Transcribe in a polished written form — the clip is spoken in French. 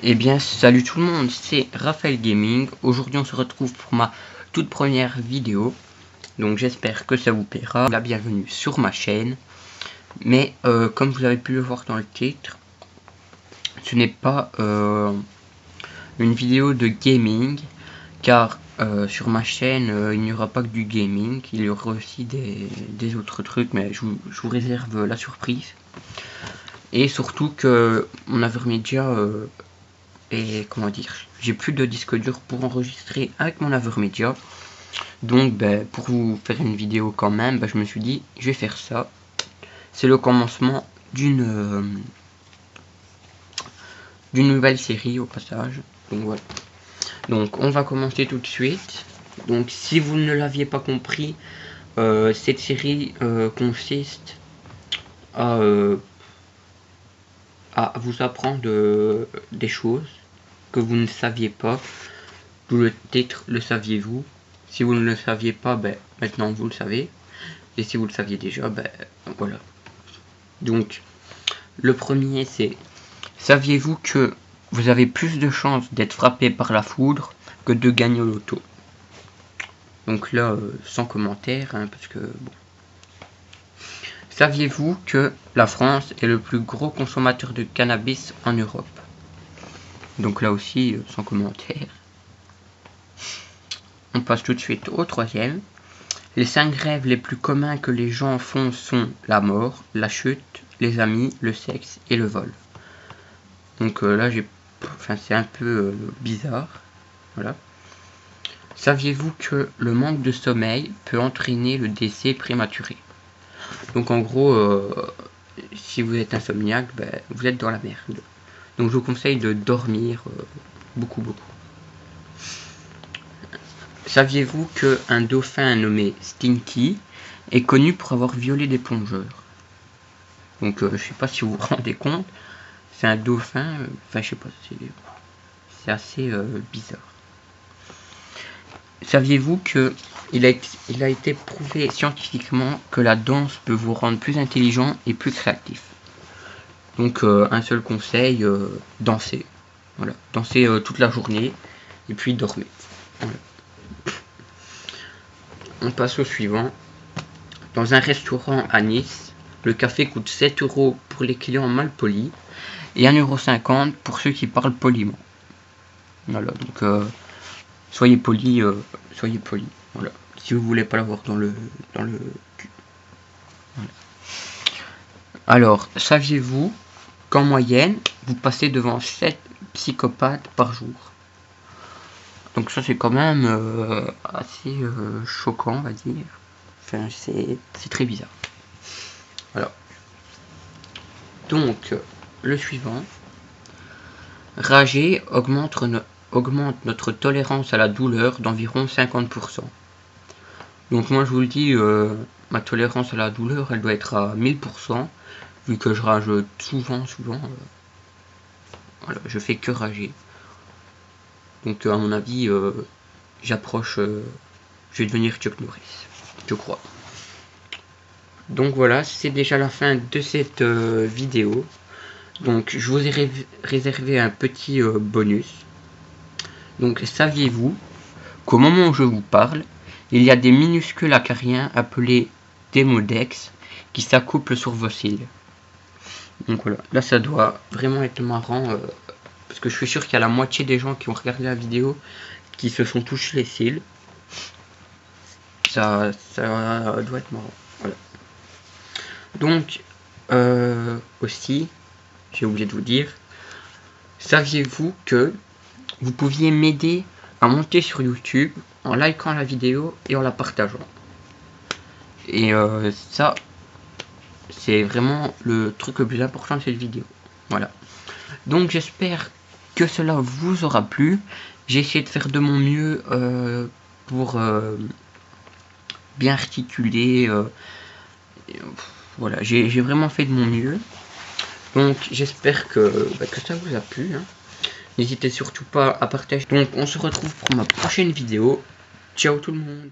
Eh bien salut tout le monde, c'est Raphaël Gaming. Aujourd'hui on se retrouve pour ma toute première vidéo. Donc j'espère que ça vous plaira. La bienvenue sur ma chaîne. Mais comme vous avez pu le voir dans le titre, ce n'est pas une vidéo de gaming. Car sur ma chaîne il n'y aura pas que du gaming. Il y aura aussi des autres trucs, mais je vous réserve la surprise. Et surtout que mon Avermedia et comment dire, j'ai plus de disque dur pour enregistrer avec mon Avermedia. Donc pour vous faire une vidéo quand même, je me suis dit je vais faire ça. C'est le commencement d'une nouvelle série au passage. Donc voilà. Donc on va commencer tout de suite. Donc si vous ne l'aviez pas compris, cette série consiste à vous apprendre des choses que vous ne saviez pas. D'où le titre, le saviez-vous? Si vous ne le saviez pas, maintenant vous le savez. Et si vous le saviez déjà, voilà. Donc, le premier c'est: saviez-vous que vous avez plus de chances d'être frappé par la foudre que de gagner au loto? Donc là, sans commentaire, hein, parce que bon. Saviez-vous que la France est le plus gros consommateur de cannabis en Europe? Donc là aussi, sans commentaire. On passe tout de suite au troisième. Les 5 rêves les plus communs que les gens font sont la mort, la chute, les amis, le sexe et le vol. Donc là, c'est un peu bizarre. Voilà. Saviez-vous que le manque de sommeil peut entraîner le décès prématuré? Donc en gros, si vous êtes insomniaque, vous êtes dans la merde. Donc je vous conseille de dormir beaucoup. Saviez-vous qu'un dauphin nommé Stinky est connu pour avoir violé des plongeurs? Donc je sais pas si vous vous rendez compte, c'est un dauphin, je sais pas, c'est assez bizarre. Saviez-vous que il a été prouvé scientifiquement que la danse peut vous rendre plus intelligent et plus créatif? Donc un seul conseil, danser. Voilà, danser toute la journée et puis dormir. Voilà. On passe au suivant. Dans un restaurant à Nice, le café coûte 7 € pour les clients mal polis et 1,50 € pour ceux qui parlent poliment. Voilà, donc soyez polis, voilà. Si vous voulez pas l'avoir dans le cul. Voilà. Alors, saviez-vous qu'en moyenne, vous passez devant 7 psychopathes par jour? Donc ça c'est quand même assez choquant, on va dire. Enfin, c'est très bizarre. Voilà. Donc, le suivant. Rager augmente notre tolérance à la douleur d'environ 50%. Donc moi je vous le dis, ma tolérance à la douleur, elle doit être à 1000%, vu que je rage souvent. Voilà, je fais que rager. Donc à mon avis, j'approche, je vais devenir Chuck Norris, je crois. Donc voilà, c'est déjà la fin de cette vidéo. Donc je vous ai réservé un petit bonus. Donc saviez-vous qu'au moment où je vous parle, il y a des minuscules acariens appelés démodex qui s'accouplent sur vos cils? Donc voilà, là ça doit vraiment être marrant. Parce que je suis sûr qu'il y a la moitié des gens qui ont regardé la vidéo qui se sont touchés les cils. Ça doit être marrant. Voilà. Donc, aussi, j'ai oublié de vous dire, saviez-vous que vous pouviez m'aider à monter sur YouTube en likant la vidéo et en la partageant? Et ça, c'est vraiment le truc le plus important de cette vidéo. Voilà. Donc j'espère que cela vous aura plu. J'ai essayé de faire de mon mieux pour bien articuler. Voilà, j'ai vraiment fait de mon mieux. Donc j'espère que ça vous a plu. Hein. N'hésitez surtout pas à partager. Donc on se retrouve pour ma prochaine vidéo. Ciao tout le monde.